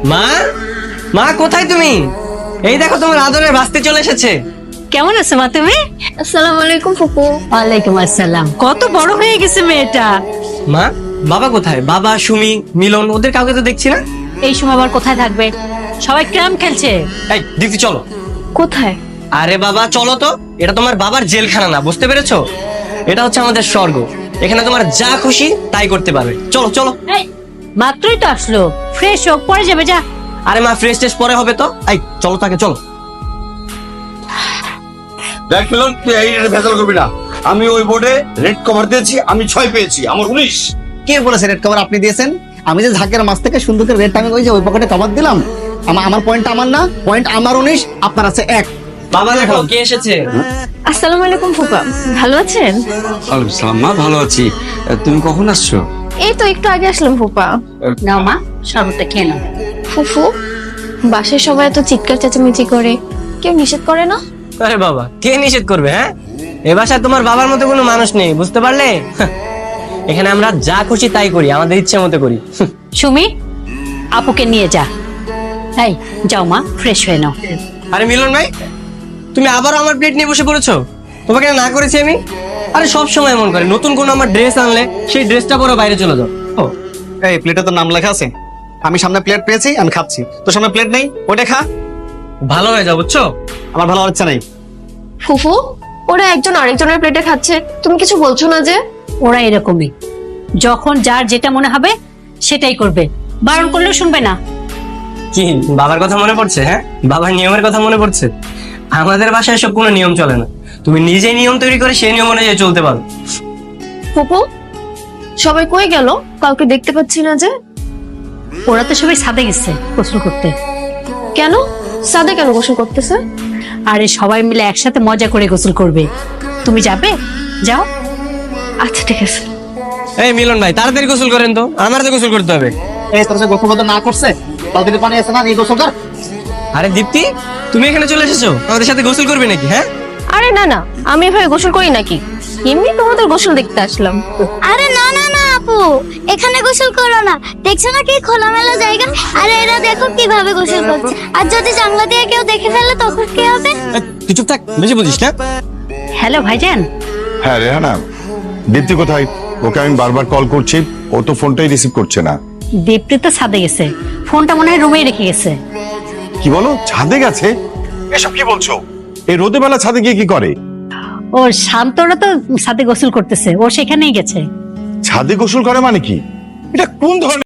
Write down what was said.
মা, মা কোথায় তুমি? এই দেখো তোমার আদরের ভাস্তি চলে এসেছে। কেমন আছো মা তুমি? আসসালামু আলাইকুম ফুপু। ওয়ালাইকুম আসসালাম। কত বড় হয়ে গেছে মেয়েটা। মা, বাবা কোথায়? বাবা, সুমি, মিলন, ওদের কাউকে তো দেখছি না। এই সময় আবার কোথায় থাকবে? সবাই ক্যারাম খেলছে। এই দীপ্তি চলো। কোথায়? আরে বাবা চলো তো, এটা তোমার বাবার জেলখানা না, বুঝতে পেরেছো? এটা হচ্ছে আমাদের স্বর্গ। এখানে তোমার যা খুশি তাই করতে পারবে। চলো চলো। এই, মাত্রই তো আসলো, ফ্রেশ হোক, পরে যাবে যা। আরে মা, ফ্রেশ টেস্ট পরে হবে তো। এই চলো তাকে, চলো। দেখ মিলন, তুই এই ভেজাল করবি না। আমি ওই বোর্ডে রেড কভার দিয়েছি, আমি 6 পেয়েছি, আমার 19। কে বলেছে রেড কভার আপনি দিয়েছেন? আমি যে ঝাঁকের মাছ থেকে সুন্দর করে রেড টাঙে ওই পকেটে কভার দিলাম। আমার পয়েন্টটা আমার না, পয়েন্ট আমার 19, আপনার আছে 1। বাবা দেখো কে এসেছে। আসসালামু আলাইকুম ফুপা, ভালো আছেন? ওয়ালাইকুম সালাম মা, ভালো আছি। তুমি কখন আসছো? এই তো একটু আগে আসলাম ফুপা। নাও মা, শরবতটা খেয়ে নাও। ফুফু, বাসায় সবাই এত চিৎকার চেঁচামেচি করে, কেউ নিষেধ করে না? আরে বাবা, কে নিষেধ করবে? হ্যাঁ, এ বাসায় তোমার বাবার মতো কোনো মানুষ নেই, বুঝতে পারলে? এখানে আমরা যা খুশি তাই করি, আমাদের ইচ্ছে মতো করি। সুমি, আপুকে নিয়ে যা। এই যাও মা, ফ্রেশ হয়ে নাও। আরে মিলন ভাই, তুমি আবার আমার প্লেট নিয়ে বসে পড়েছো। তোমাকে না করেছি আমি? আরে সব সময় এমন করে, নতুন কোনো আমার ড্রেস আনলে সেই ড্রেসটা পরে বাইরে চলে যাও। ও, এই প্লেটে তো নাম লেখা আছে। আমি সামনে প্লেট পেয়েছি, আমি খাচ্ছি। তোর সামনে প্লেট নেই, ওটা খা। ভালো হয়ে যাও, বুঝছো? আমার ভালো হচ্ছে নাই। ফুফু, ওরা একজন আরেকজনের প্লেটে খাচ্ছে, তুমি কিছু বলছো না যে? ওরা এরকমই, যখন যার যেটা মনে হবে সেটাই করবে, বারণ করলেও শুনবে না। কি বাবার কথা মনে পড়ছে? হ্যাঁ, বাবার নিয়মের কথা মনে পড়ছে? আমাদের বাসায় সব কোনো নিয়ম চলে না। তুমি নিজেই নিয়ম তৈরি করে সেই নিয়ম অনুযায়ী চলতে পারো। ফুফু, সবাই কই গেল? কাউকে দেখতে পাচ্ছি না যে। ওরা তো সবাই ছাদে গেছে গোসল করতে। কেন? সাদে কেন গোসল করতেছে? আরে সবাই মিলে একসাথে মজা করে গোসল করবে। তুমি যাবে? যাও। আচ্ছা ঠিক আছে। এই মিলন ভাই, তাড়াতাড়ি গোসল করেন তো, আমার তো গোসল করতে হবে। এই তোর যে গোসল করতে না করছে, বালতিতে পানি আছে না, এই গোসল কর। আরে দীপ্তি, তুমি এখানে চলে এসেছো, আমাদের সাথে গোসল করবে নাকি? হ্যাঁ, আরে না না, আমি এভাবে গোসল করি নাকি? এমনি তোমাদের গোসল দেখতে আসলাম। আরে না না না আপু, এখানে গোসল করো না। দেখছো না কি খোলামেলা জায়গা? আরে এরা দেখো কিভাবে গোসল করছে। আর যদি জানলা দিয়ে কেউ দেখে ফেলে তখন কি হবে? তুই চুপ থাক, বেশি বুঝিস না। হ্যালো ভাইজান। হ্যাঁ রেহানা, দীপ্তি কোথায়? ওকে আমি বারবার কল করছি, ও তো ফোনটাই রিসিভ করছে না। দীপ্তি তো ছাদে গেছে, ফোনটা মনে হয় রুমেই রেখে গেছে। কি বলো, ছাদে গেছে? এসব কি বলছো? এই রোদে বেলা ছাদে গিয়ে কি করে? ওর শান্তরা তো ছাদে গোসল করতেছে, ও সেখানেই গেছে। ছাদে গোসল করে মানে কি? এটা কোন ধরনের